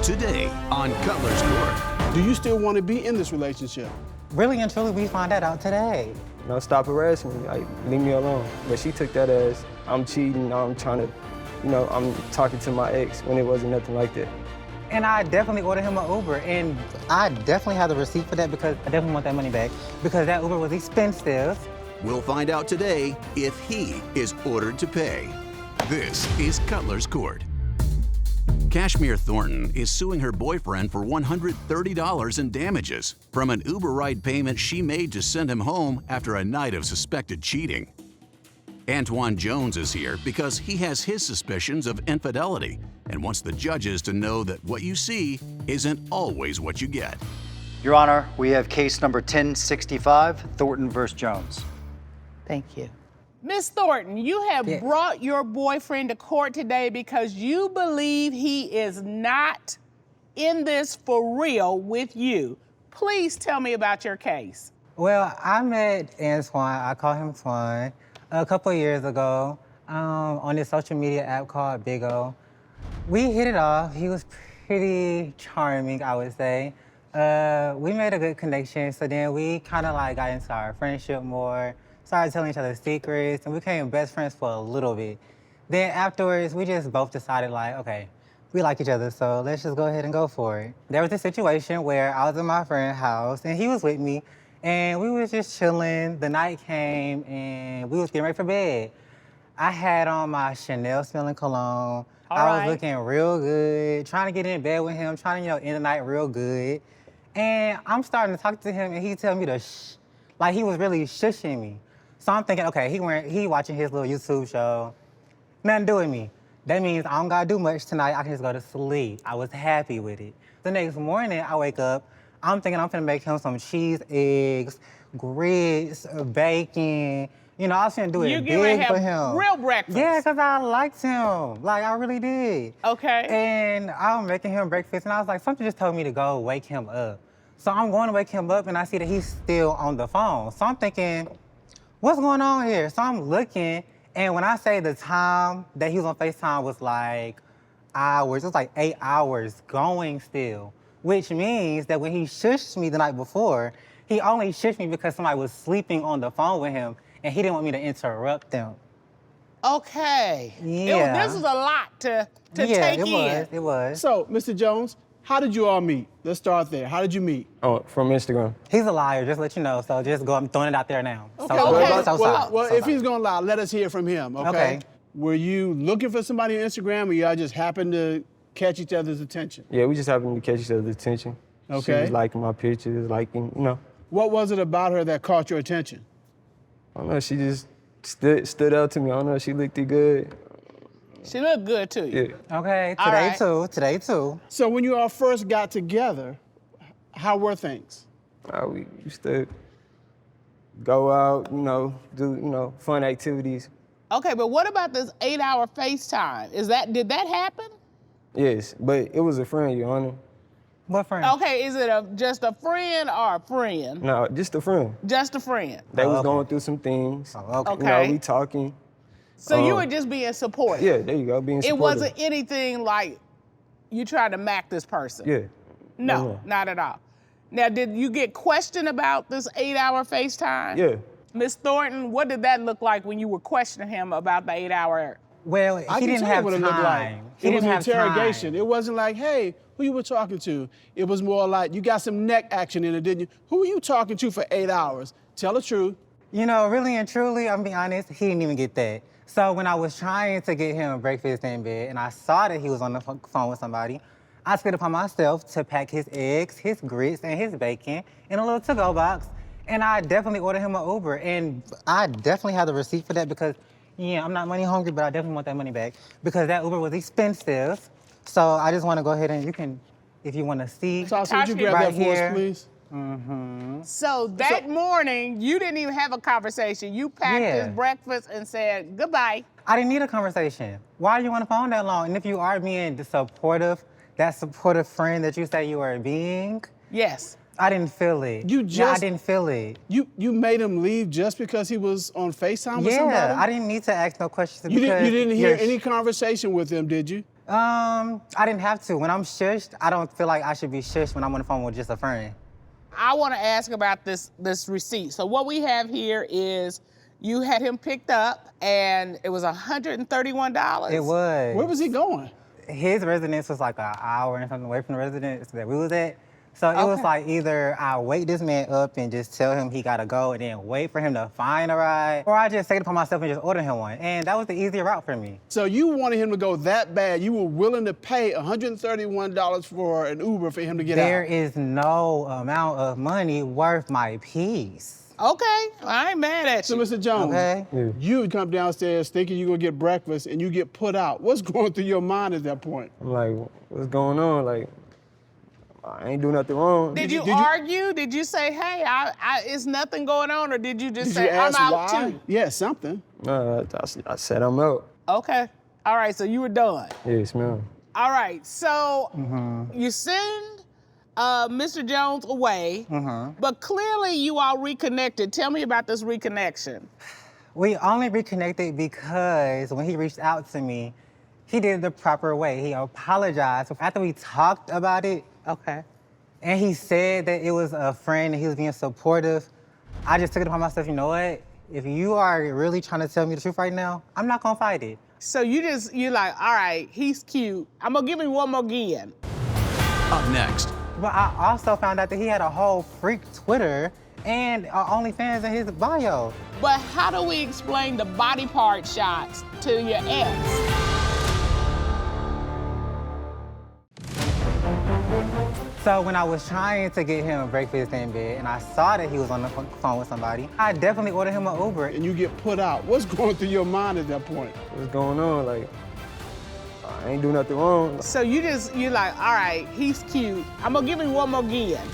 today on Cutler's Court. Do you still want to be in this relationship? Really and truly, we found that out today. Stop harassing me, like, leave me alone. But she took that as I'm cheating, I'm trying to, I'm talking to my ex when it wasn't nothing like that. And I definitely ordered him an Uber, and I definitely have the receipt for that because I definitely want that money back because that Uber was expensive. We'll find out today if he is ordered to pay. This is Cutler's Court. Kashmir Thornton is suing her boyfriend for $130 in damages from an Uber ride payment she made to send him home after a night of suspected cheating. Antoine Jones is here because he has his suspicions of infidelity and wants the judges to know that what you see isn't always what you get. Your Honor, we have case number 1065, Thornton versus Jones. Thank you. Miss Thornton, you have Yes. brought your boyfriend to court today because you believe he is not in this for real with you. Please tell me about your case. Well, I met Antoine, I call him Twan, a couple of years ago on this social media app called Big O. We hit it off. He was pretty charming, I would say. We made a good connection, so then we kind of like got into our friendship more, started telling each other secrets, and we became best friends for a little bit. Then afterwards, we just both decided like, okay, we like each other, so let's just go ahead and go for it. There was a situation where I was in my friend's house, and he was with me, and we was just chilling. The night came, and we was getting ready for bed. I had on my Chanel smelling cologne. I was looking real good, trying to get in bed with him, trying to, end the night real good. And I'm starting to talk to him, and he tell me to shh. Like, he was really shushing me. So I'm thinking, okay, he watching his little YouTube show. Nothing to do with me. That means I don't gotta do much tonight. I can just go to sleep. I was happy with it. The next morning, I wake up. I'm thinking I'm finna make him some cheese eggs, grits, bacon. I was finna do it big for him. Real breakfast. Yeah, because I liked him. Like, I really did. Okay. And I was making him breakfast, and I was like, something just told me to go wake him up. So I'm going to wake him up, and I see that he's still on the phone. So I'm thinking, what's going on here? So I'm looking, and when I say the time that he was on FaceTime was like hours, it was like 8 hours going still, which means that when he shushed me the night before, he only shushed me because somebody was sleeping on the phone with him, and he didn't want me to interrupt them. Okay. Yeah. This is a lot to take in. Yeah, it was. So, Mr. Jones, how did you all meet? Let's start there. How did you meet? Oh, from Instagram. He's a liar, just to let you know. So just I'm throwing it out there now. Okay. So If he's gonna lie, let us hear from him, okay? Okay. Were you looking for somebody on Instagram, or y'all just happened to catch each other's attention? Yeah, we just happened to catch each other's attention. Okay. She was liking my pictures, liking, What was it about her that caught your attention? I don't know, she just stood out to me. I don't know, she looked good. She looked good to you. Yeah. Okay, All right. today too. So when you all first got together, how were things? We used to go out, do, fun activities. Okay, but what about this 8-hour FaceTime? Did that happen? Yes, but it was a friend, Your Honor. What friend? Okay, is it just a friend or a friend? No, just a friend. Just a friend. They was okay. going through some things. Oh, okay. Okay. We talking. So you were just being supportive? Yeah, there you go, being It supportive. wasn't anything like you tried to mac this person? Yeah. No, not at all. Now, did you get questioned about this 8-hour FaceTime? Yeah. Miss Thornton, what did that look like when you were questioning him about the 8-hour? Well, I he can didn't tell you have what it time. looked like. He It didn't was an have interrogation. time. It wasn't like, hey, who you were talking to? It was more like, you got some neck action in it, didn't you? Who were you talking to for 8 hours? Tell the truth. Really and truly, I'm being honest, he didn't even get that. So when I was trying to get him breakfast in bed and I saw that he was on the phone with somebody, I took it upon myself to pack his eggs, his grits, and his bacon in a little to-go box. And I definitely ordered him an Uber. And I definitely have the receipt for that because, I'm not money hungry, but I definitely want that money back because that Uber was expensive. So I just want to go ahead and you can, if you want to see. Tasha, would you grab right that for here. us, please? So that morning, you didn't even have a conversation. You packed his breakfast and said goodbye. I didn't need a conversation. Why are you on the phone that long? And if you are being that supportive friend that you say you are being, Yes. I didn't feel it. I didn't feel it. You made him leave just because he was on FaceTime with somebody? Yeah, I didn't need to ask no questions. You didn't hear any conversation with him, did you? I didn't have to. When I'm shushed, I don't feel like I should be shushed when I'm on the phone with just a friend. I want to ask about this receipt. So what we have here is you had him picked up and it was $131. It was. Where was he going? His residence was like an hour and something away from the residence that we was at. So it was like either I wake this man up and just tell him he gotta go and then wait for him to find a ride, or I just take it upon myself and just order him one. And that was the easier route for me. So you wanted him to go that bad, you were willing to pay $131 for an Uber for him to get There out? is no amount of money worth my peace. Okay, I ain't mad at So, you. Mr. Jones, Okay. you would come downstairs thinking you're gonna get breakfast and you get put out. What's going through your mind at that point? I'm like, what's going on? Like, I ain't doing nothing wrong. Did you did you- argue? Did you say, hey, it's nothing going on? Or did you just Did say, you ask I'm out why? too? Yeah, something. No, I said I'm out. Okay. All right, so you were done. Yes, ma'am. All right, so you send Mr. Jones away, but clearly you all reconnected. Tell me about this reconnection. We only reconnected because when he reached out to me, he did it the proper way. He apologized. After we talked about it, and he said that it was a friend and he was being supportive, I just took it upon myself, you know what? If you are really trying to tell me the truth right now, I'm not gonna fight it. So you're like, all right, he's cute. I'm gonna give him one more again. Up next, But I also found out that he had a whole freak Twitter and OnlyFans in his bio. But how do we explain the body part shots to your ex? So when I was trying to get him breakfast in bed and I saw that he was on the phone with somebody, I definitely ordered him an Uber. And you get put out. What's going through your mind at that point? What's going on? Like, I ain't doing nothing wrong. So you're like, all right, he's cute. I'm gonna give him one more again.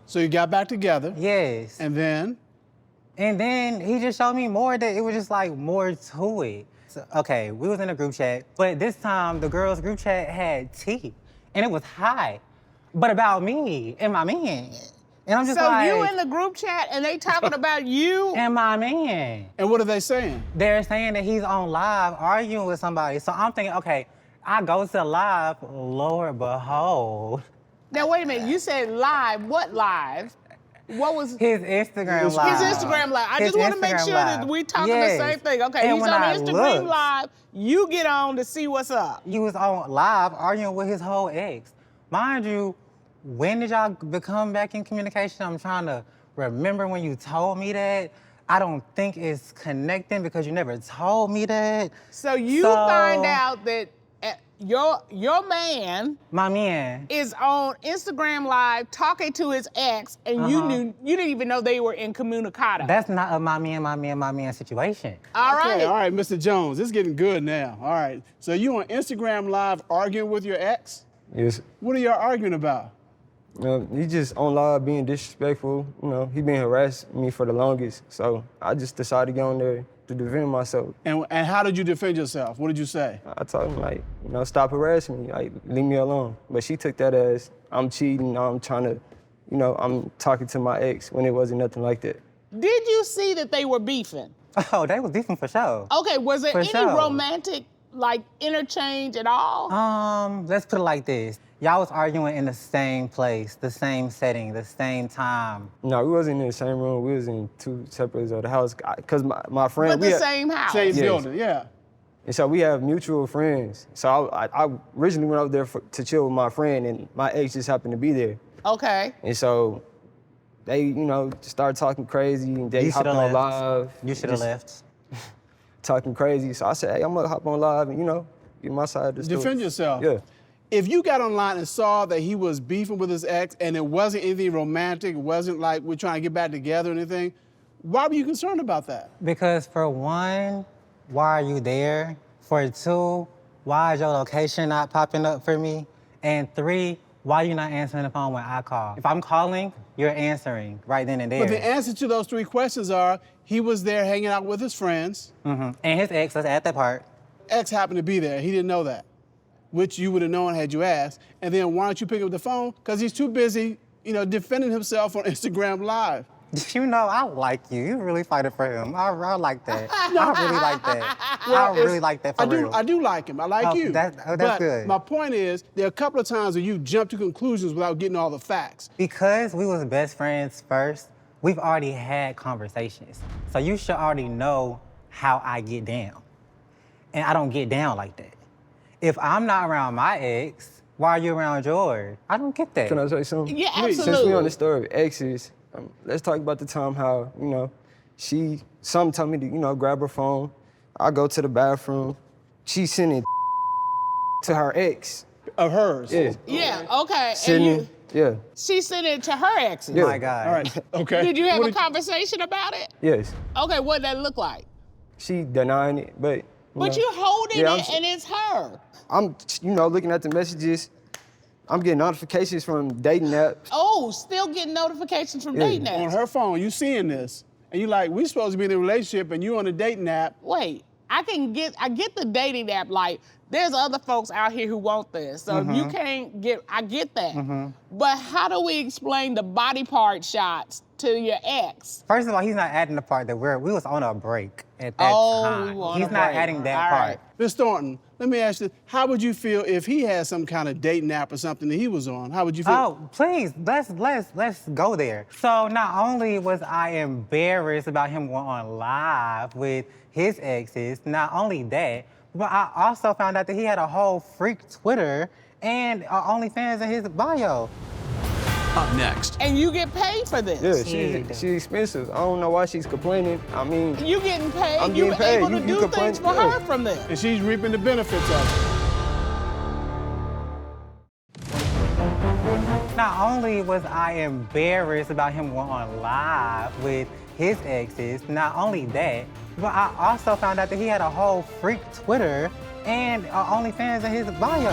So you got back together. Yes. And then? And then he just showed me more that it was just like more to it. So, okay, we was in a group chat, but this time the girls' group chat had tea, and it was high, but about me and my man. And I'm just So like, you in the group chat and they talking about you? and my man. And what are they saying? They're saying that he's on live arguing with somebody. So I'm thinking, okay, I go to live, Lord behold. Now wait a minute, you said live, what live? What was His Instagram His live. his Instagram live? I His just want to make Instagram sure that live. we're talking Yes. the same thing. Okay, And he's when on I Instagram looked, live. You get on to see what's up. He was on live arguing with his whole ex. Mind you, when did y'all become back in communication? I'm trying to remember when you told me that. I don't think it's connecting because you never told me that. So you find out that your man My man. is on Instagram live talking to his ex, and you didn't even know they were incommunicado. That's not a my man situation. All right. Okay, all right, Mr. Jones, it's getting good now. All right. So you on Instagram Live arguing with your ex? Yes. What are y'all arguing about? He just on live being disrespectful. You know, he been harassing me for the longest. So I just decided to get on there to defend myself. And how did you defend yourself? What did you say? I told him, like, you know, stop harassing me, like, leave me alone. But she took that as I'm cheating, I'm trying to, you know, I'm talking to my ex when it wasn't nothing like that. Did you see that they were beefing? Oh, they was different for sure. Okay, was there For any sure. romantic, like, interchange at all? Let's put it like this. Y'all was arguing in the same place, the same setting, the same time. No, we wasn't in the same room. We was in two separate of the house. Cause my friend, But the same house. Same Yes. building, yeah. and so we have mutual friends. So I originally went out there to chill with my friend, and my ex just happened to be there. Okay. And so they, you know, started talking crazy, and they You hopped shoulda on left. live. You should have just left. Talking crazy. So I said, hey, I'm gonna hop on live and, you know, get my side of the story. Defend yourself. Yeah. If you got online and saw that he was beefing with his ex and it wasn't anything romantic, it wasn't like we're trying to get back together or anything, why were you concerned about that? Because for one, why are you there? For two, why is your location not popping up for me? And three, why you not answering the phone when I call? If I'm calling, you're answering right then and there. But the answer to those three questions are, he was there hanging out with his friends. And his ex, let's add that part. Ex happened to be there. He didn't know that, which you would have known had you asked. And then why don't you pick up the phone? Because he's too busy, you know, defending himself on Instagram Live. You know, I like you. You really fighting for him. I like that. I really like that. I really like that for real. I do like him. I like you. That's but good. My point is, there are a couple of times where you jump to conclusions without getting all the facts. Because we was best friends first, we've already had conversations. So you should already know how I get down. And I don't get down like that. If I'm not around my ex, why are you around yours? I don't get that. Can I say something? Yeah, Since absolutely. we on the story of exes, let's talk about the time how, you know, some told me to, you know, grab her phone. I go to the bathroom. She sending to her ex. Of hers. Yeah. Yeah, okay. And Sending, yeah. she sent it to her exes. Yeah. My God. All right, okay. Did you have What a conversation about it? Yes. Okay, what did that look like? She denying it, but. But know, you holding yeah, it and it's her. I'm, you know, looking at the messages. I'm getting notifications from dating apps. Oh, still getting notifications from dating On apps. her phone, you seeing this, and you like, we supposed to be in a relationship, and you on a dating app. Wait, I get the dating app, like, there's other folks out here who want this. So if you can't I get that. But how do we explain the body part shots to your ex? First of all, he's not adding the part that we was on a break at that Oh, time. we were on He's a not break. adding that All part. right. Miss Thornton, let me ask you, how would you feel if he had some kind of dating app or something that he was on? How would you feel? Oh, please, let's go there. So not only was I embarrassed about him going on live with his exes, not only that, but I also found out that he had a whole freak Twitter and OnlyFans in his bio. Up next, And you get paid for this. Yeah, she's expensive. I don't know why she's complaining. I mean, You getting paid. I'm You getting paid. able to You do complain- things for yeah. her from this. And she's reaping the benefits of it. Not only was I embarrassed about him going on live with his exes, not only that, but I also found out that he had a whole freak Twitter and OnlyFans in his bio.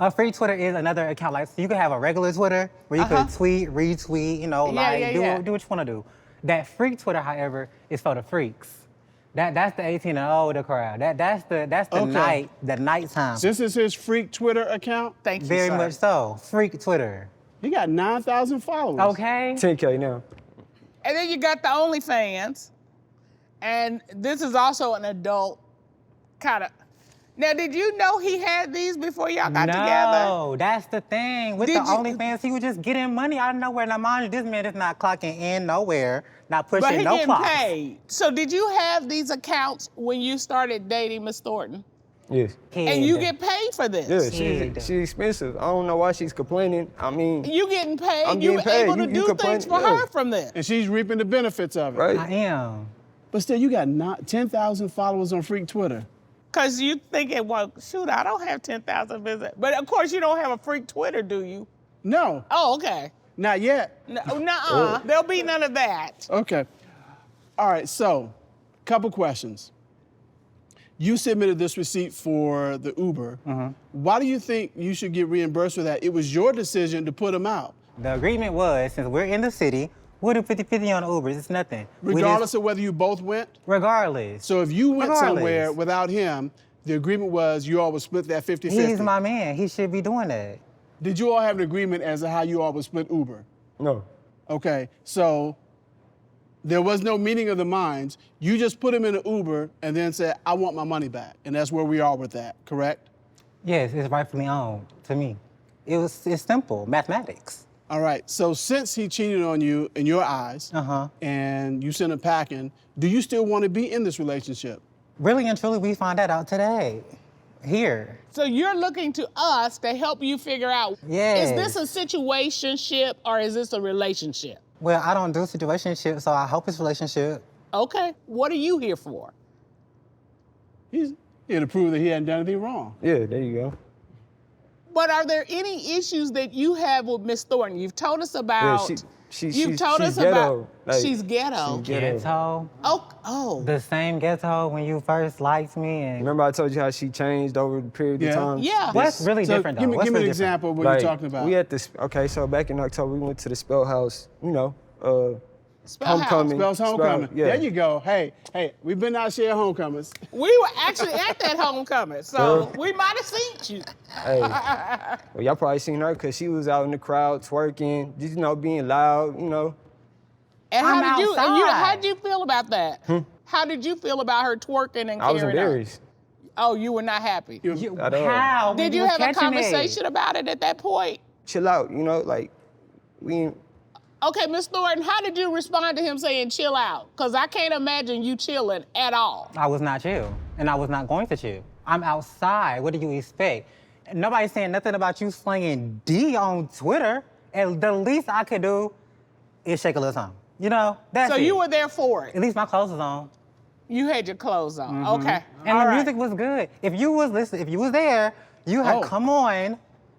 A free Twitter is another account. Like, so you can have a regular Twitter where you could tweet, retweet, you know, do what you want to do. That freak Twitter, however, is for the freaks. That's the 18 and older crowd. That's the nighttime. This is his freak Twitter account. Thank you, Very sir. much so. Freak Twitter. He got 9,000 followers. Okay. 10K now. And then you got the OnlyFans. And this is also an adult kind of. Now, did you know he had these before y'all got together? No, that's the thing. With Did the you- OnlyFans, he was just getting money out of nowhere. Now, mind you, this man is not clocking in nowhere, not But pushing he no getting clock. paid. So did you have these accounts when you started dating Miss Thornton? Yes. And you get paid for this? Yeah, she's expensive. I don't know why she's complaining. I mean, You getting paid? I'm You getting paid. able to You do complain- things for yeah. her from this? And she's reaping the benefits of it. right? I am. But still, you got 10,000 followers on freak Twitter. Because you thinking, well, shoot, I don't have 10,000 visits. But of course, you don't have a freak Twitter, do you? No, Oh, okay. not yet. Nuh-uh. There'll be none of that. Okay. All right, so, couple questions. You submitted this receipt for the Uber. Why do you think you should get reimbursed for that? It was your decision to put them out, The agreement was, since we're in the city, we'll do 50-50 on the Ubers. It's nothing. regardless of whether you both went. Regardless. So if you went Regardless. somewhere without him, the agreement was you all would split that 50-50. He's my man. He should be doing that. Did you all have an agreement as to how you all would split Uber? No. Okay, so there was no meeting of the minds. You just put him in an Uber and then said, I want my money back. And that's where we are with that, correct? Yes, it's rightfully owned to me. It's simple, mathematics. All right, so since he cheated on you in your eyes Uh-huh. and you sent him packing, do you still want to be in this relationship? Really and truly, we find that out today, here. So you're looking to us to help you figure out, Yes. is this a situationship or is this a relationship? Well, I don't do situationships, so I hope it's relationship. Okay, what are you here for? He's here to prove that he hadn't done anything wrong. Yeah, there you go. But are there any issues that you have with Miss Thornton? You've told us about. You've told us she's ghetto. about. Like, She's ghetto. she's ghetto. Ghetto. Oh. The same ghetto when you first liked me and Remember I told you how she changed over the period Yeah. of time? Yeah. what's really So different though? give me What's an really example of what Like, you're talking about. we at this, okay, so back in October, we went to the Spell House, you know, Spell Homecoming. Spells homecoming. Yeah. There you go. Hey, we've been out sharing homecomings. We were actually at that homecoming, so we might have seen you. Hey. Well, y'all probably seen her because she was out in the crowd twerking, just, being loud, And I'm how outside. did you feel about that? How did you feel about her twerking and I was carrying on? embarrassed. Oh, you were not happy. At all. How? Did you have a conversation about it at that point? Chill out, we Okay, Miss Thornton, how did you respond to him saying chill out? Because I can't imagine you chilling at all. I was not chill, and I was not going to chill. I'm outside. What do you expect? Nobody's saying nothing about you slinging D on Twitter. And the least I could do is shake a little something. That's So it. you were there for it. At least my clothes was on. You had your clothes on. Okay. And All the right. music was good. If you was there, you had Oh. come on,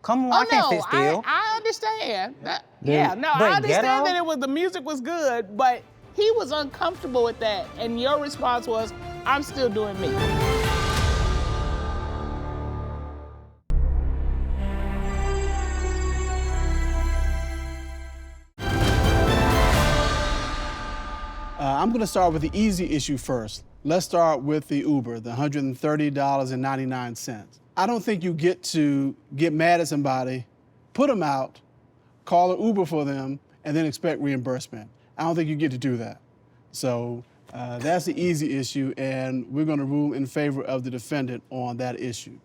Oh I can't no, sit still. I understand. I But understand ghetto? that the music was good, but he was uncomfortable with that, and your response was, "I'm still doing me." I'm going to start with the easy issue first. Let's start with the Uber, the $130.99. I don't think you get to get mad at somebody, put them out, call an Uber for them, and then expect reimbursement. I don't think you get to do that. So that's the easy issue, and we're going to rule in favor of the defendant on that issue.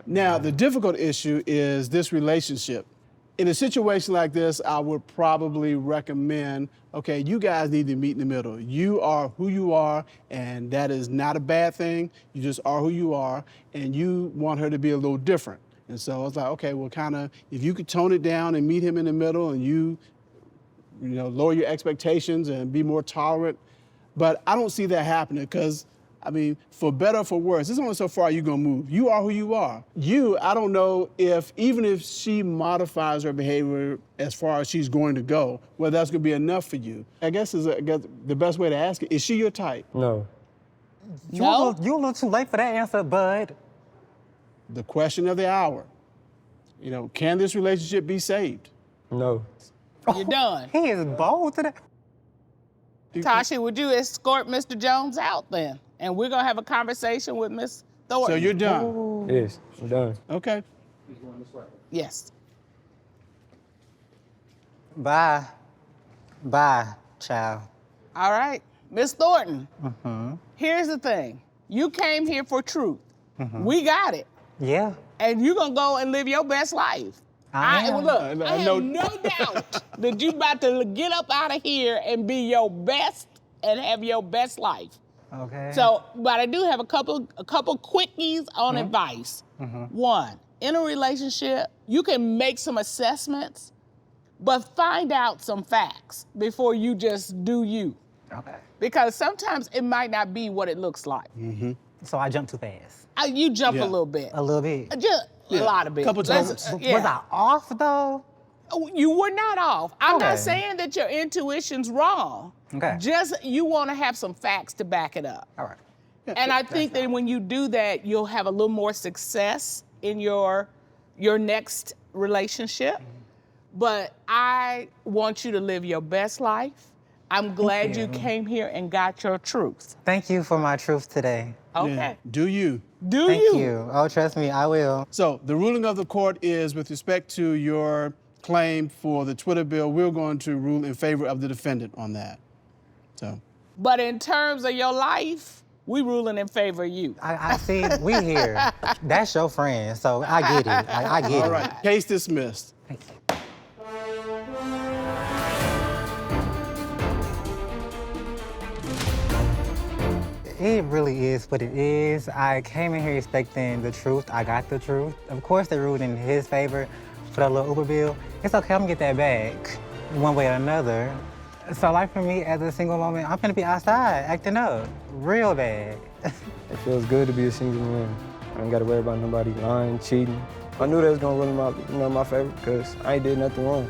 Now, the difficult issue is this relationship. In a situation like this, I would probably recommend, okay, you guys need to meet in the middle. You are who you are, and that is not a bad thing. You just are who you are, and you want her to be a little different. And so it's like, okay, well, kind of, if you could tone it down and meet him in the middle, and you lower your expectations and be more tolerant. But I don't see that happening because, for better or for worse, there's only so far you're gonna move. You are who you are. I don't know even if she modifies her behavior as far as she's going to go, whether that's gonna be enough for you. I guess the best way to ask it, is she your type? no. You a little too late for that answer, bud. The question of the hour. Can this relationship be saved? No. You're done. He is bold today. Tashi, would you escort Mr. Jones out then? And we're gonna have a conversation with Miss Thornton. So you're done. Yes, I'm done. Okay. Yes. Bye, child. All right. Miss Thornton, here's the thing. You came here for truth. We got it. Yeah. And you're gonna go and live your best life. I am. Look, I I know- have no doubt that you about to get up out of here and be your best and have your best life. Okay. So, but I do have a couple quickies on advice. One, in a relationship, you can make some assessments, but find out some facts before you just do you. Okay. Because sometimes it might not be what it looks like. So I jumped too fast. You jump Yeah. a little bit. A little bit. Just Yeah, a lot of bit. couple Let's- times. yeah. Was I off though? You were not off. I'm Okay. not saying that your intuition's wrong. Okay. Just you want to have some facts to back it up. All right. And I think that when you do that, you'll have a little more success in your next relationship. But I want you to live your best life. I'm glad you came here and got your truth. Thank you for my truth today. Okay. Yeah. Do you? Do Thank you? you. Oh, trust me, I will. So the ruling of the court is with respect to your claim for the Twitter bill, we're going to rule in favor of the defendant on that. So, But in terms of your life, we ruling in favor of you. I see, we here. That's your friend, so I get it. I get it. all right, case dismissed. Thank you. It really is what it is. I came in here expecting the truth. I got the truth. Of course, they ruled in his favor for that little Uber bill. It's okay, I'm gonna get that back one way or another. So like for me, as a single woman, I'm gonna be outside acting up real bad. It feels good to be a single man. I ain't gotta worry about nobody lying, cheating. I knew they was gonna rule in my favor because I ain't did nothing wrong.